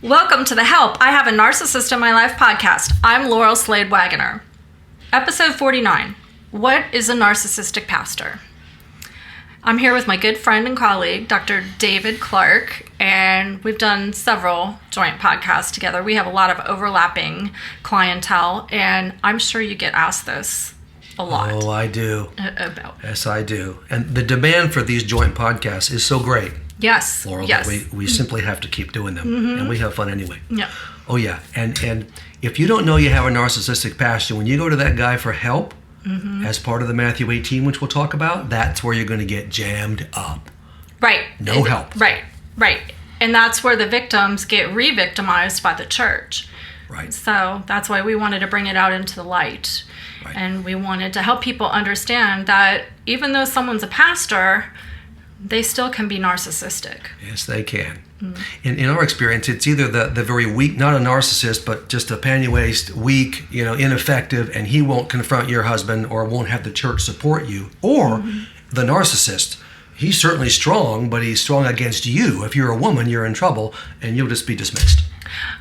Welcome to the Help, I Have a Narcissist in My Life podcast. I'm Laurel Slade Wagoner. Episode 49, What is a Narcissistic Pastor? I'm here with my good friend and colleague, Dr. David Clarke, and we've done several joint podcasts together. We have a lot of overlapping clientele, and I'm sure you get asked this a lot. Oh, I do. About. Yes, I do. And the demand for these joint podcasts is so great. Yes. Laurel, yes. that we simply have to keep doing them, and we have fun anyway. Yeah. Oh, yeah. And if you don't know you have a narcissistic pastor, when you go to that guy for help, as part of the Matthew 18, which we'll talk about, that's where you're going to get jammed up. Right. No help. Right. And that's where the victims get re-victimized by the church. Right. So that's why we wanted to bring it out into the light. Right. And we wanted to help people understand that even though someone's a pastor, they still can be narcissistic. Yes, they can. In our experience, it's either the very weak, not a narcissist, but just a panty-waist, weak, ineffective, and he won't confront your husband or won't have the church support you, or the narcissist. He's certainly strong, but he's strong against you. If you're a woman, you're in trouble, and you'll just be dismissed.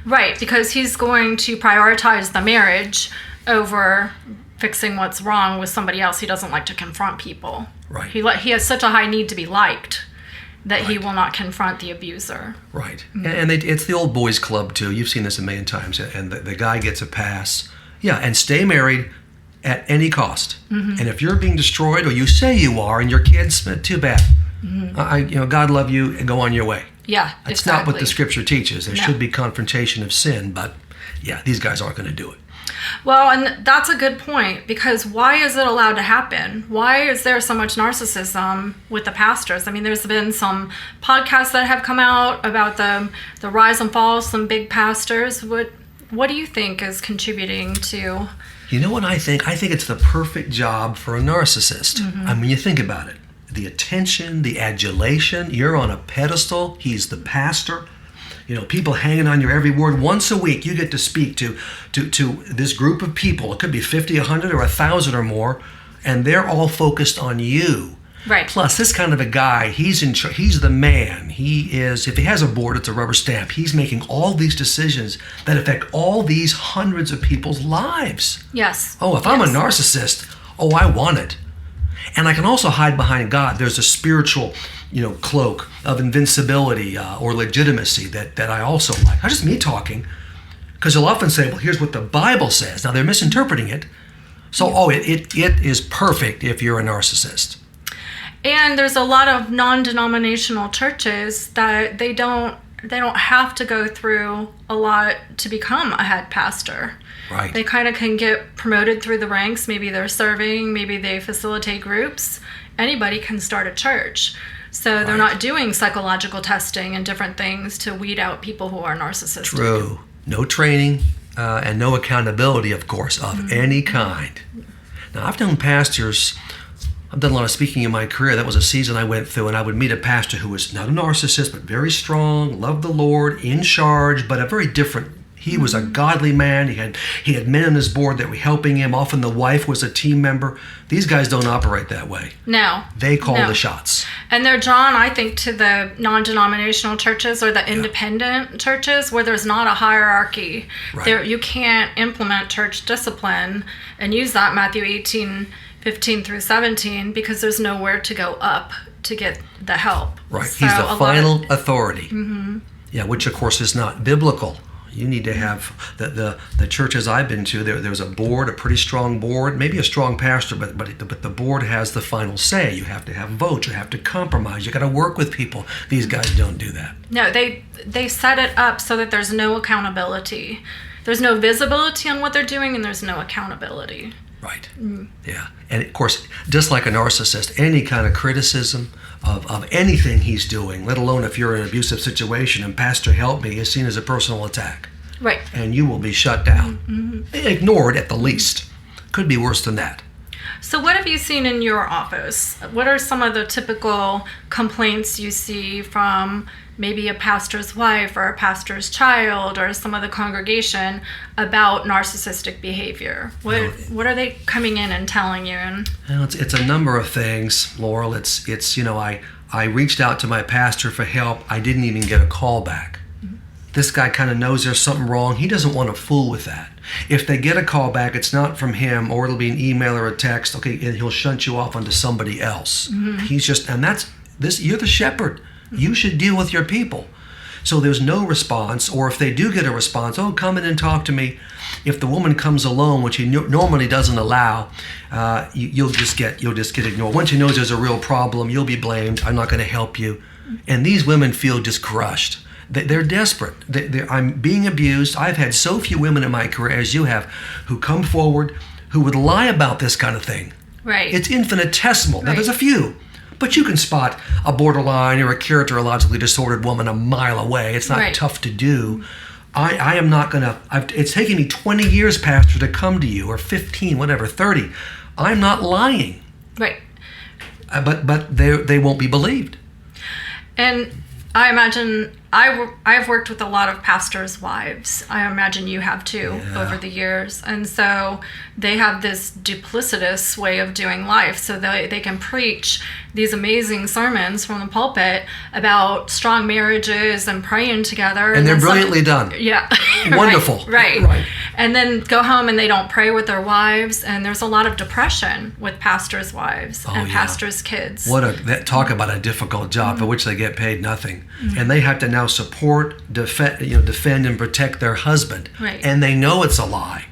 Right, because he's going to prioritize the marriage over fixing what's wrong with somebody else. He doesn't like to confront people. Right. He has such a high need to be liked that he Right. will not confront the abuser. Right. And it's the old boys club, too. You've seen this a million times. And the guy gets a pass. Yeah, and stay married at any cost. And if you're being destroyed, or you say you are, and your kids, too bad. God love you, and go on your way. Yeah, That's exactly. not what the scripture teaches. There No. should be confrontation of sin, but yeah, these guys aren't going to do it. Well, and that's a good point, because why is it allowed to happen? Why is there so much narcissism with the pastors? I mean, there's been some podcasts that have come out about the rise and fall of some big pastors. What do you think is contributing to? You know what I think? I think it's the perfect job for a narcissist. I mean, you think about it. The attention, the adulation, you're on a pedestal, he's the pastor. People hanging on your every word. Once a week, you get to speak to this group of people. It could be 50, 100, or 1,000 or more, and they're all focused on you. Right. Plus, this kind of a guy, he's the man. If he has a board, it's a rubber stamp. He's making all these decisions that affect all these hundreds of people's lives. Yes. Oh, if I'm a narcissist, I want it. And I can also hide behind God. There's a spiritual, cloak of invincibility or legitimacy that I also like. Not just me talking, because they'll often say, well, here's what the Bible says. Now, they're misinterpreting it. So, it is perfect if you're a narcissist. And there's a lot of non-denominational churches that they don't have to go through a lot to become a head pastor. Right. They kind of can get promoted through the ranks. Maybe they're serving, maybe they facilitate groups. Anybody can start a church. So they're not doing psychological testing and different things to weed out people who are narcissistic. True. No training and no accountability, of course, of any kind. Now, I've known pastors. I've done a lot of speaking in my career. That was a season I went through, and I would meet a pastor who was not a narcissist, but very strong, loved the Lord, in charge, but a very different. He was a godly man. He had men on his board that were helping him. Often the wife was a team member. These guys don't operate that way. No. They call the shots. And they're drawn, I think, to the non-denominational churches or the independent churches where there's not a hierarchy. Right. You can't implement church discipline and use that Matthew 18:15 through 17 because there's nowhere to go up to get the help. Right. So He's the final authority. Yeah, which of course is not biblical. You need to have the churches I've been to. There's a board, a pretty strong board, maybe a strong pastor, but the board has the final say. You have to have votes. You have to compromise. You got to work with people. These guys don't do that. No, they set it up so that there's no accountability. There's no visibility on what they're doing, and there's no accountability. Right. Yeah. And of course, just like a narcissist, any kind of criticism of anything he's doing, let alone if you're in an abusive situation and Pastor help me, is seen as a personal attack. Right. And you will be shut down. Ignored at the least. Could be worse than that. So what have you seen in your office? What are some of the typical complaints you see from maybe a pastor's wife or a pastor's child or some of the congregation about narcissistic behavior? What are they coming in and telling you? Well, it's a number of things, Laurel. It's I reached out to my pastor for help. I didn't even get a call back. this guy kind of knows there's something wrong. He doesn't want to fool with that. If they get a call back, it's not from him, or it'll be an email or a text. Okay, and he'll shunt you off onto somebody else. He's just, and that's this. You're the shepherd. You should deal with your people. So there's no response, or if they do get a response, oh, come in and talk to me. If the woman comes alone, which he normally doesn't allow, you'll just get ignored. Once he knows there's a real problem, you'll be blamed. I'm not going to help you. And these women feel just crushed. They're desperate. I'm being abused. I've had so few women in my career, as you have, who come forward who would lie about this kind of thing. Right. It's infinitesimal. Now, Right. there's a few. But you can spot a borderline or a characterologically disordered woman a mile away. It's not Right. tough to do. I am not going to... It's taken me 20 years, Pastor, to come to you, or 15, whatever, 30. I'm not lying. Right. But they won't be believed. And I imagine I've worked with a lot of pastors' wives. I imagine you have too over the years. And so they have this duplicitous way of doing life. So they can preach these amazing sermons from the pulpit about strong marriages and praying together. And they're then brilliantly done. Yeah. Wonderful. Right. And then go home and they don't pray with their wives. And there's a lot of depression with pastors' wives and pastors' kids. Talk about a difficult job for which they get paid nothing. And they have to now support, defend and protect their husband. Right. And they know it's a lie.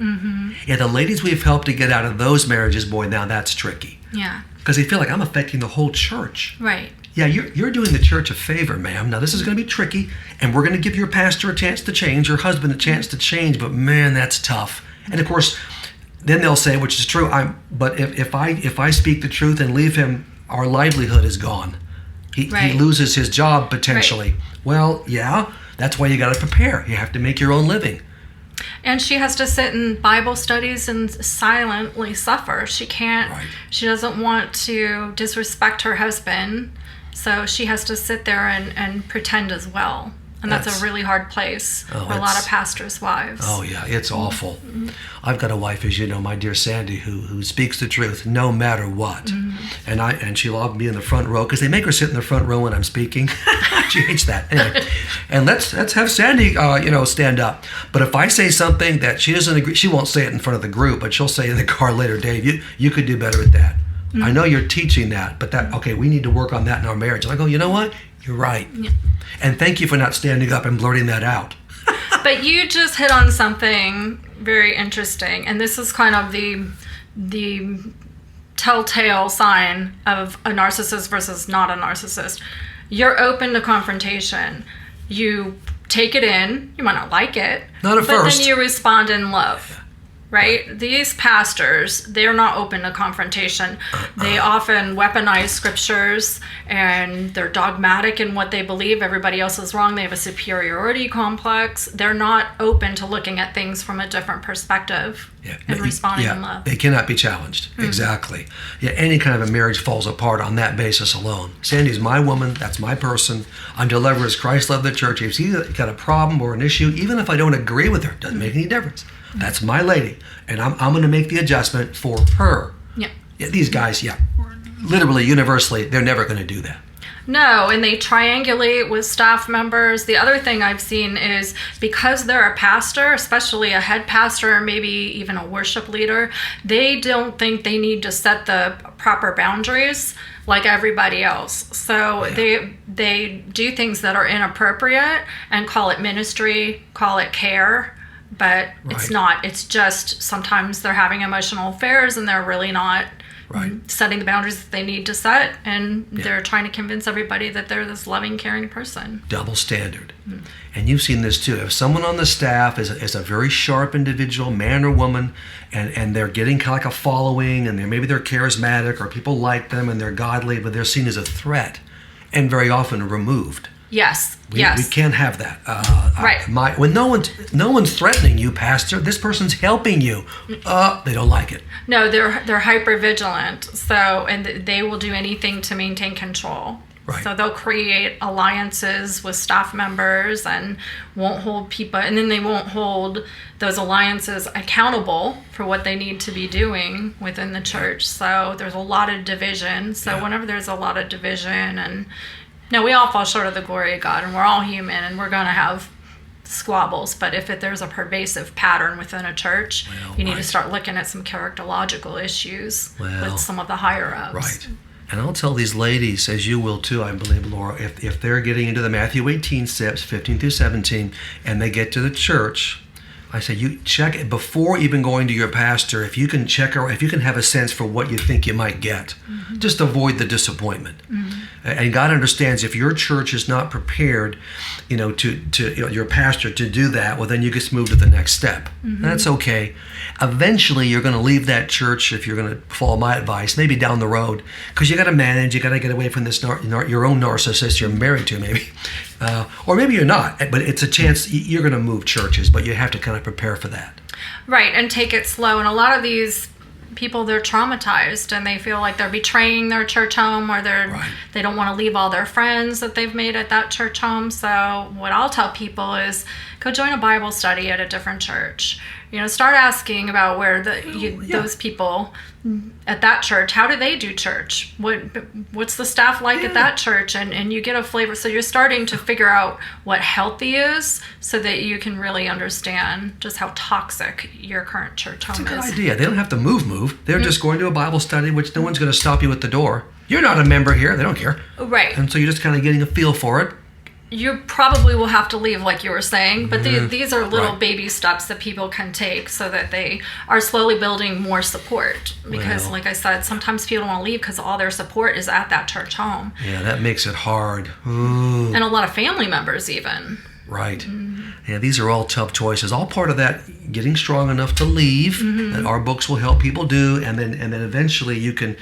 Yeah, the ladies we've helped to get out of those marriages, boy, now that's tricky. Yeah. Because they feel like I'm affecting the whole church. Right. Yeah, you're doing the church a favor, ma'am. Now, this is going to be tricky, and we're going to give your pastor a chance to change, your husband a chance to change, but man, that's tough. And of course, then they'll say, which is true, but if I speak the truth and leave him, our livelihood is gone. He loses his job potentially. Right. Well, yeah, that's why you got to prepare. You have to make your own living. And she has to sit in Bible studies and silently suffer. She can't, she doesn't want to disrespect her husband, so she has to sit there and pretend as well. And that's a really hard place for a lot of pastors' wives. Oh, yeah, it's awful. I've got a wife, as you know, my dear Sandy, who speaks the truth no matter what. And she'll often be in the front row, because they make her sit in the front row when I'm speaking. She hates that. Anyway, and let's have Sandy, stand up. But if I say something that she doesn't agree, she won't say it in front of the group, but she'll say in the car later, Dave, you could do better at that. I know you're teaching that, but we need to work on that in our marriage. And I go, you know what? You're right. Yeah. And thank you for not standing up and blurting that out. But you just hit on something very interesting, and this is kind of the telltale sign of a narcissist versus not a narcissist. You're open to confrontation. You take it in. You might not like it. Not at first. But then you respond in love. Right? These pastors, they're not open to confrontation. They often weaponize scriptures, and they're dogmatic in what they believe. Everybody else is wrong. They have a superiority complex. They're not open to looking at things from a different perspective and responding in love. They cannot be challenged. Exactly. Yeah, any kind of a marriage falls apart on that basis alone. Sandy's my woman. That's my person. I'm delivered as Christ loved the church. If she's got a problem or an issue, even if I don't agree with her, doesn't make any difference. That's my lady, and I'm going to make the adjustment for her. Yeah, these guys, literally, universally, they're never going to do that. No, and they triangulate with staff members. The other thing I've seen is because they're a pastor, especially a head pastor, or maybe even a worship leader, they don't think they need to set the proper boundaries like everybody else. So they do things that are inappropriate and call it ministry, call it care. But it's not. It's just sometimes they're having emotional affairs and they're really not setting the boundaries that they need to set. And they're trying to convince everybody that they're this loving, caring person. Double standard. And you've seen this too. If someone on the staff is a very sharp individual, man or woman, and they're getting kind of like a following, and maybe they're charismatic or people like them and they're godly, but they're seen as a threat and very often removed. Yes. We can't have that. When no one's threatening you, Pastor, this person's helping you. They don't like it. No, they're hyper vigilant. So, and they will do anything to maintain control. Right. So they'll create alliances with staff members and won't hold people, and then they won't hold those alliances accountable for what they need to be doing within the church. So there's a lot of division. So whenever there's a lot of division, and no, we all fall short of the glory of God, and we're all human, and we're going to have squabbles. But if there's a pervasive pattern within a church, you need to start looking at some characterological issues with some of the higher ups. Right. And I'll tell these ladies, as you will too, I believe, Laura, if they're getting into the Matthew 18 steps, 15 through 17, and they get to the church, I say, you check it before even going to your pastor. If you can if you can have a sense for what you think you might get, just avoid the disappointment. And God understands if your church is not prepared, your pastor to do that, well, then you just move to the next step. That's okay. Eventually, you're going to leave that church if you're going to follow my advice, maybe down the road, because you got to manage. You got to get away from this your own narcissist you're married to, maybe, or maybe you're not. But it's a chance you're going to move churches, but you have to kind of prepare for that. Right, and take it slow. And a lot of these people, they're traumatized and they feel like they're betraying their church home, or they don't want to leave all their friends that they've made at that church home. So what I'll tell people is go join a Bible study at a different church. Start asking about where those people at that church, how do they do church? What's the staff like at that church? And you get a flavor. So you're starting to figure out what healthy is so that you can really understand just how toxic your current church home is. That's a good idea. They don't have to move. They're just going to a Bible study, which no one's going to stop you at the door. You're not a member here. They don't care. Right. And so you're just kind of getting a feel for it. You probably will have to leave, like you were saying, but these are little baby steps that people can take so that they are slowly building more support. Because, like I said, sometimes people don't want to leave because all their support is at that church home. Yeah, that makes it hard. Ooh. And a lot of family members even. Right. Yeah, these are all tough choices. All part of that getting strong enough to leave that our books will help people do, and then eventually you can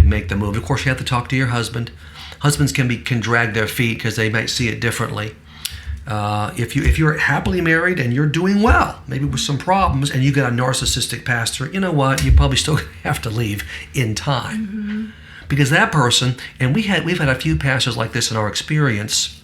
make the move. Of course, you have to talk to your husband. Husbands can drag their feet because they might see it differently. If you're happily married and you're doing well, maybe with some problems, and you got a narcissistic pastor, you know what? You probably still have to leave in time, because that person. And we've had a few pastors like this in our experience.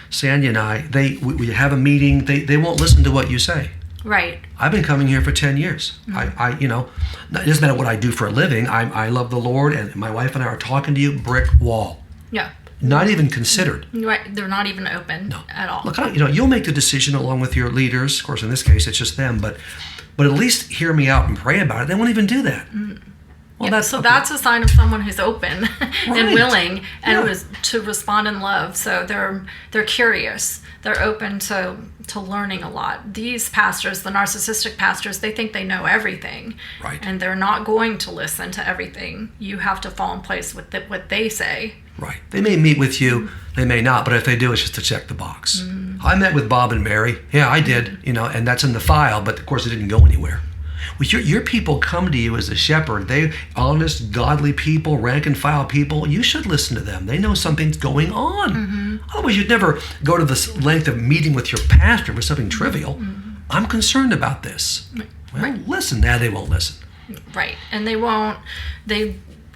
Sandy and I, we have a meeting. They won't listen to what you say. Right. I've been coming here for 10 years. It doesn't matter what I do for a living. I love the Lord, and my wife and I are talking to you, brick wall. Yeah. Not even considered. Right. They're not even open at all. Look, you'll make the decision along with your leaders. Of course, in this case, it's just them. But at least hear me out and pray about it. They won't even do that. Well, that's a sign of someone who's open and willing and to respond in love. So they're curious. They're open to learning a lot. These pastors, the narcissistic pastors, they think they know everything. Right. And they're not going to listen to everything. You have to fall in place with what they say. Right. They may meet with you, they may not, but if they do, it's just to check the box. I met with Bob and Mary. Yeah, I did, and that's in the file, but of course it didn't go anywhere. Well, your people come to you as a shepherd. They honest, godly people, rank and file people. You should listen to them. They know something's going on. Otherwise, you'd never go to the length of meeting with your pastor for something trivial. I'm concerned about this. Well, listen. Now they won't listen. Right. And they won't.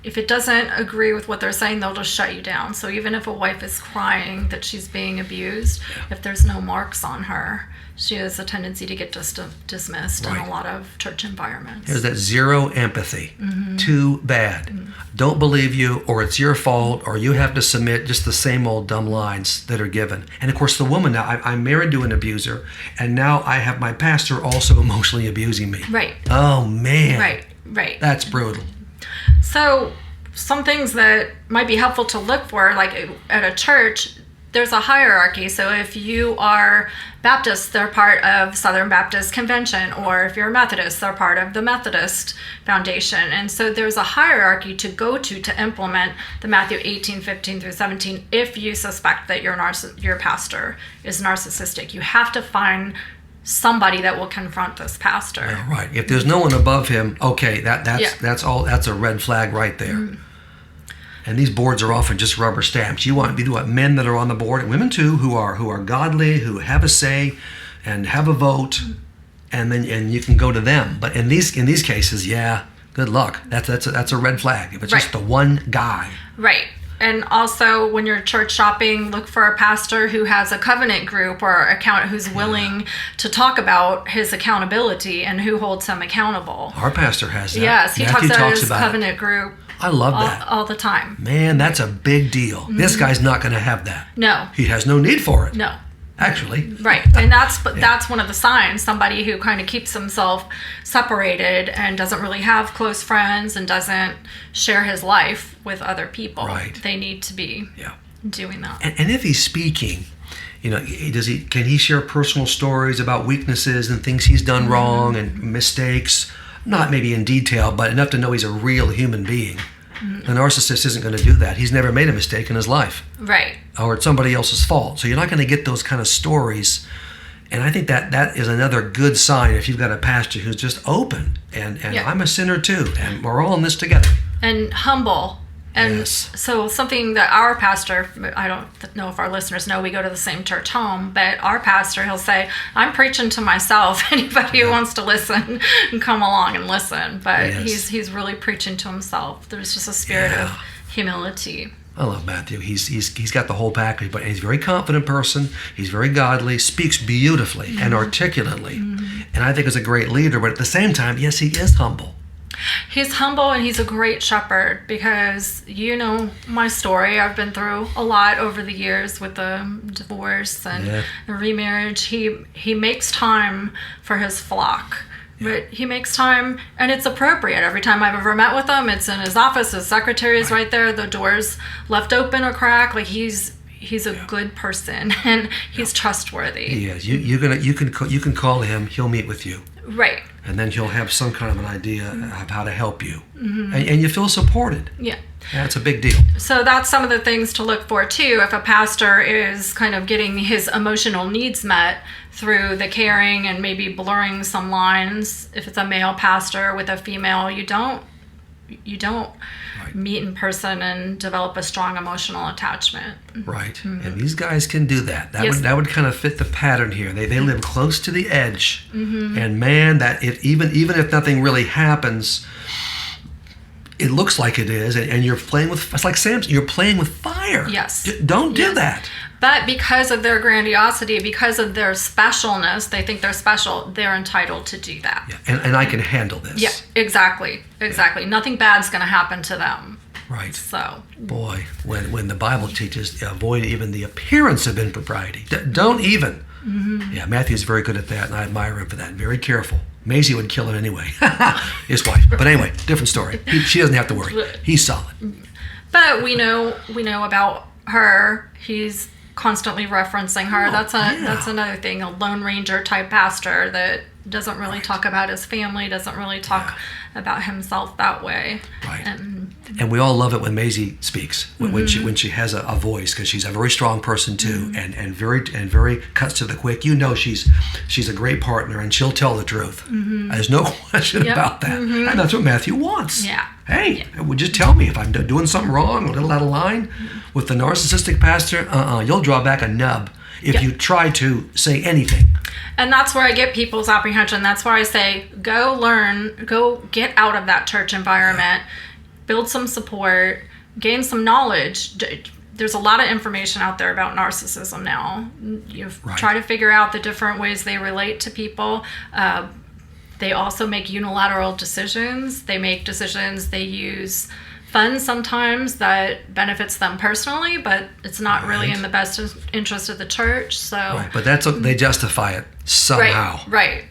If it doesn't agree with what they're saying, they'll just shut you down. So even if a wife is crying that she's being abused, if there's no marks on her, she has a tendency to get dismissed in a lot of church environments. There's that zero empathy. Too bad. Don't believe you, or it's your fault, or you have to submit, just the same old dumb lines that are given. And of course, the woman now, I'm married to an abuser, and now I have my pastor also emotionally abusing me. Right. Oh, man. Right. That's brutal. So some things that might be helpful to look for, like at a church, there's a hierarchy. So if you are Baptist, they're part of Southern Baptist Convention, or if you're Methodist, they're part of the Methodist Foundation. And so there's a hierarchy to go to implement the Matthew 18, 15 through 17 if you suspect that your pastor is narcissistic. You have to find somebody that will confront this pastor. Yeah, right. If there's no one above him, okay, that's a red flag right there. And these boards are often just rubber stamps. You want men that are on the board, and women too, who are godly, who have a say and have a vote, and you can go to them. But in these cases, good luck. That's a red flag. If it's just the one guy. Right. And also, when you're church shopping, look for a pastor who has a covenant group or who's willing to talk about his accountability and who holds him accountable. Our pastor has that. Yes, he talks about his covenant group. I love that. All the time. Man, that's a big deal. This guy's not going to have that. No. He has no need for it. No. actually. Right. And that's one of the signs. Somebody who kind of keeps himself separated and doesn't really have close friends and doesn't share his life with other people. Right. They need to be doing that. And if he's speaking, can he share personal stories about weaknesses and things he's done wrong and mistakes? Not maybe in detail, but enough to know he's a real human being. The narcissist isn't going to do that. He's never made a mistake in his life. Right. Or it's somebody else's fault. So you're not going to get those kind of stories. And I think that is another good sign if you've got a pastor who's just open. And I'm a sinner too. And we're all in this together. And humble. And yes. So something that our pastor, I don't know if our listeners know, we go to the same church home, but our pastor, he'll say, I'm preaching to myself. Anybody who wants to listen can come along and listen. But he's really preaching to himself. There's just a spirit of humility. I love Matthew. He's got the whole package, but he's a very confident person. He's very godly, speaks beautifully and articulately. And I think is a great leader, but at the same time, yes, he is humble. He's humble and he's a great shepherd because you know my story. I've been through a lot over the years with the divorce and the remarriage. He makes time for his flock. But he makes time, and it's appropriate. Every time I've ever met with him, it's in his office. His secretary is right there. The door's left open or cracked. Like he's a good person, and he's trustworthy. He is. You can call him. He'll meet with you. Right. And then he'll have some kind of an idea of how to help you. And you feel supported. Yeah. That's a big deal. So that's some of the things to look for, too. If a pastor is kind of getting his emotional needs met through the caring and maybe blurring some lines, if it's a male pastor with a female, you don't meet in person and develop a strong emotional attachment. Right. And these guys can do that. That would kind of fit the pattern here. They live close to the edge. And man, that even if nothing really happens, it looks like it is, and you're playing with, it's like Samson, you're playing with fire. Yes. Don't do that. But because of their grandiosity, because of their specialness, they think they're special, they're entitled to do that. Yeah. And I can handle this. Yeah, exactly. Yeah. Nothing bad's going to happen to them. Right. So. Boy, when the Bible teaches, avoid even the appearance of impropriety. Don't even. Yeah, Matthew's very good at that, and I admire him for that. Very careful. Maisie would kill him anyway, his wife. But anyway, different story. She doesn't have to worry. He's solid. But we know about her. He's constantly referencing her. That's another thing. A Lone Ranger type pastor that doesn't really talk about his family, doesn't really talk about himself that way. Right. And we all love it when Maisie speaks, when she has a voice, because she's a very strong person too, and very cuts to the quick. You know she's a great partner, and she'll tell the truth. There's no question about that. And that's what Matthew wants. Yeah. Hey, would you tell me if I'm doing something wrong, a little out of line? With the narcissistic pastor, you'll draw back a nub if you try to say anything. And that's where I get people's apprehension. That's where I say, go learn, go get out of that church environment, build some support, gain some knowledge. There's a lot of information out there about narcissism now. You try to figure out the different ways they relate to people. They also make unilateral decisions. They make decisions, they use funds sometimes that benefits them personally, but it's not really in the best interest of the church. So, but they justify it somehow. Right.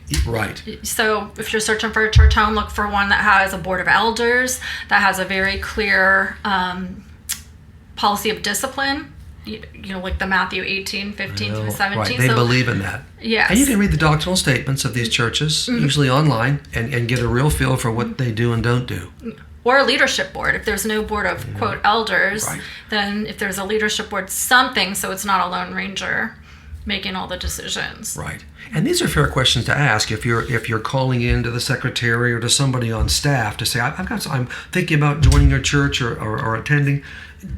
So if you're searching for a church home, look for one that has a board of elders, that has a very clear policy of discipline. You know, like the Matthew 18, 15 through 17. Right, they believe in that. Yes. And you can read the doctrinal statements of these churches, usually online, and get a real feel for what they do and don't do. Or a leadership board. If there's no board of, quote, elders, then if there's a leadership board, something, so it's not a Lone Ranger making all the decisions. Right. And these are fair questions to ask if you're calling in to the secretary or to somebody on staff to say, I'm thinking about joining your church or attending.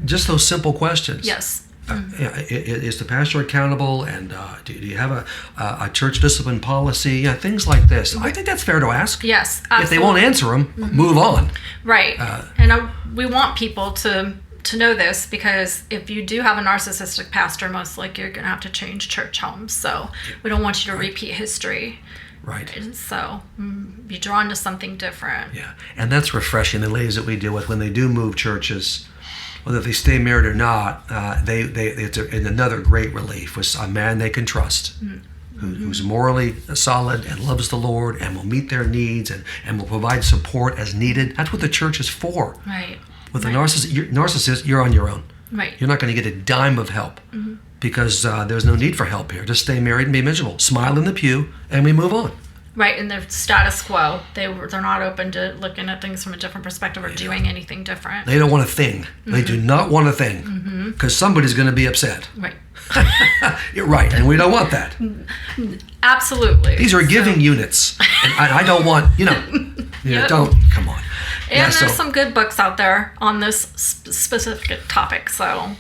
Just those simple questions. Yes. Is the pastor accountable, and do you have a church discipline policy? Yeah, things like this. I think that's fair to ask. Yes, absolutely. If they won't answer them, move on. Right. And we want people to know this, because if you do have a narcissistic pastor, most likely you're going to have to change church homes. So we don't want you to repeat history. Right. And so be drawn to something different. Yeah, and that's refreshing. The ladies that we deal with, when they do move churches, whether they stay married or not, it's another great relief was a man they can trust, who's morally solid and loves the Lord and will meet their needs and will provide support as needed. That's what the church is for. Right. With a narcissist, you're on your own. Right. You're not going to get a dime of help because there's no need for help here. Just stay married and be miserable. Smile in the pew, and we move on. Right, in their status quo. They're not open to looking at things from a different perspective or doing anything different. They don't want a thing. They do not want a thing because somebody's going to be upset. Right. You're right, and we don't want that. Absolutely. These are giving units, and I don't want, don't, come on. And there's some good books out there on this specific topic. So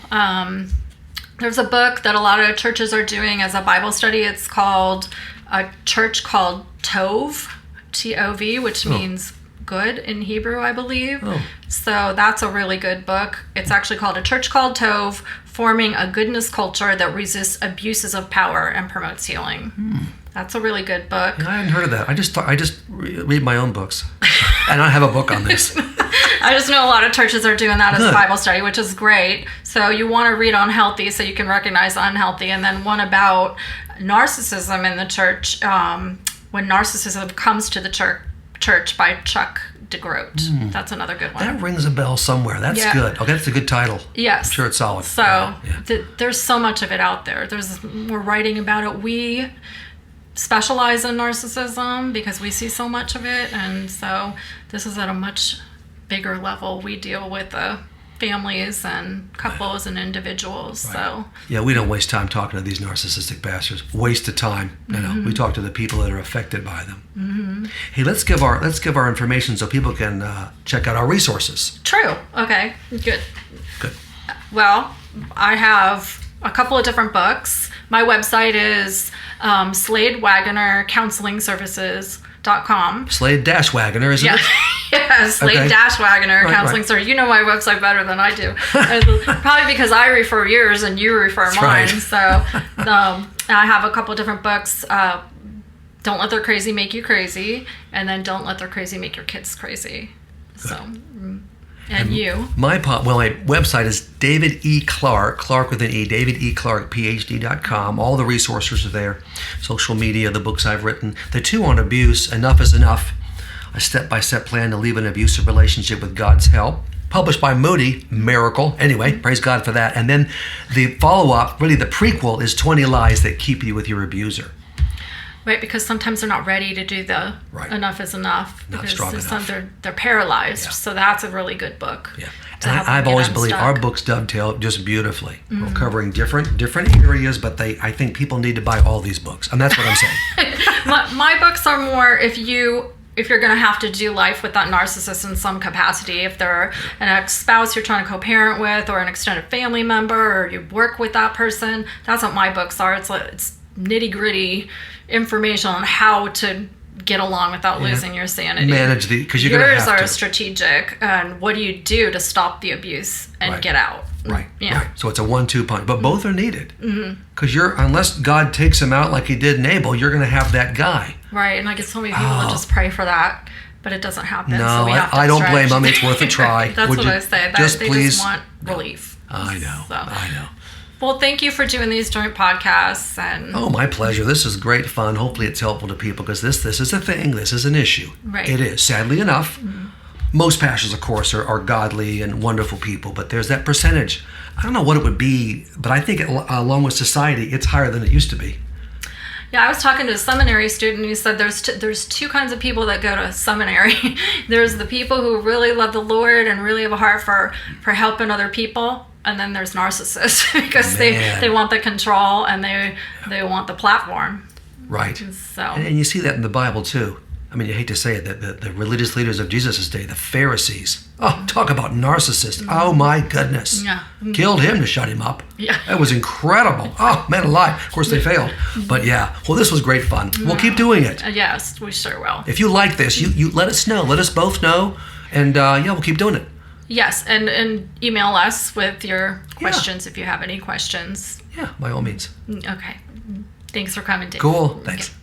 there's a book that a lot of churches are doing as a Bible study. It's called a church called Tov, T-O-V, which means good in Hebrew, I believe. So that's a really good book. It's actually called A Church Called Tov, Forming a Goodness Culture That Resists Abuses of Power and Promotes Healing. That's a really good book. I hadn't heard of that. I just read my own books. And I have a book on this. I just know a lot of churches are doing that as a Bible study, which is great. So you want to read on healthy so you can recognize unhealthy. And then one about narcissism in the church, when narcissism comes to the church by Chuck DeGroat. That's another good one. That rings a bell somewhere. That's good. Okay, that's a good title. Yes. I'm sure it's solid. So there's so much of it out there. We're writing about it. We specialize in narcissism because we see so much of it, and so this is at a much bigger level. We deal with families and couples and individuals. So we don't waste time talking to these narcissistic pastors. Waste of time. We talk to the people that are affected by them. Hey, let's give our information so people can check out our resources. True. Okay. Good. Well, I have a couple of different books. My website is SladeWagonerCounselingServices.com. Slade-Wagoner, isn't it? Yes, Slade-Wagoner Counseling Services. You know my website better than I do. Probably because I refer yours and you refer mine. Right. So I have a couple of different books. Don't Let Their Crazy Make You Crazy. And then Don't Let Their Crazy Make Your Kids Crazy. Good. So... And you? My website is David E. Clarke, Clarke with an E, David E. Clarke, PhD.com. All the resources are there. Social media, the books I've written. The two on abuse, Enough is Enough, a step-by-step plan to leave an abusive relationship with God's help. Published by Moody, Miracle. Anyway, praise God for that. And then the follow-up, really the prequel, is 20 Lies That Keep You with Your Abuser. Right, because sometimes they're not ready to do the enough is enough. Not strong enough. They're paralyzed. Yeah. So that's a really good book. Yeah, and I've always believed our books dovetail just beautifully. We're covering different areas, but I think people need to buy all these books, and that's what I'm saying. my books are more if you're going to have to do life with that narcissist in some capacity, if they're an ex-spouse you're trying to co-parent with, or an extended family member, or you work with that person, that's what my books are. It's nitty-gritty information on how to get along without losing your sanity. Manage because you're going to have to. Yours are strategic, and what do you do to stop the abuse and get out? Right. So it's a 1-2 punch, but both are needed. Because unless God takes him out like he did Nabal, you're going to have that guy. Right, and I get so many people that just pray for that, but it doesn't happen. No, so we have to I don't blame them. It's worth a try. That's what I say. They just want relief. I know. Well, thank you for doing these joint podcasts. Oh, my pleasure. This is great fun. Hopefully it's helpful to people because this is a thing. This is an issue. Right. It is. Sadly enough, most pastors, of course, are godly and wonderful people, but there's that percentage. I don't know what it would be, but I think along with society, it's higher than it used to be. Yeah, I was talking to a seminary student who said there's two kinds of people that go to seminary. There's the people who really love the Lord and really have a heart for helping other people. And then there's narcissists because they want the control and they want the platform. Right. So. And you see that in the Bible too. I mean, you hate to say it, that the religious leaders of Jesus' day, the Pharisees, talk about narcissists. Oh my goodness. Yeah. Killed him to shut him up. Yeah. That was incredible. Oh, man alive. Of course they failed. But yeah, well, this was great fun. We'll keep doing it. Yes, we sure will. If you like this, you let us know. Let us both know. And we'll keep doing it. Yes, and email us with your questions if you have any questions. Yeah, by all means. Okay. Thanks for coming, Dave. Cool. Thanks. Okay.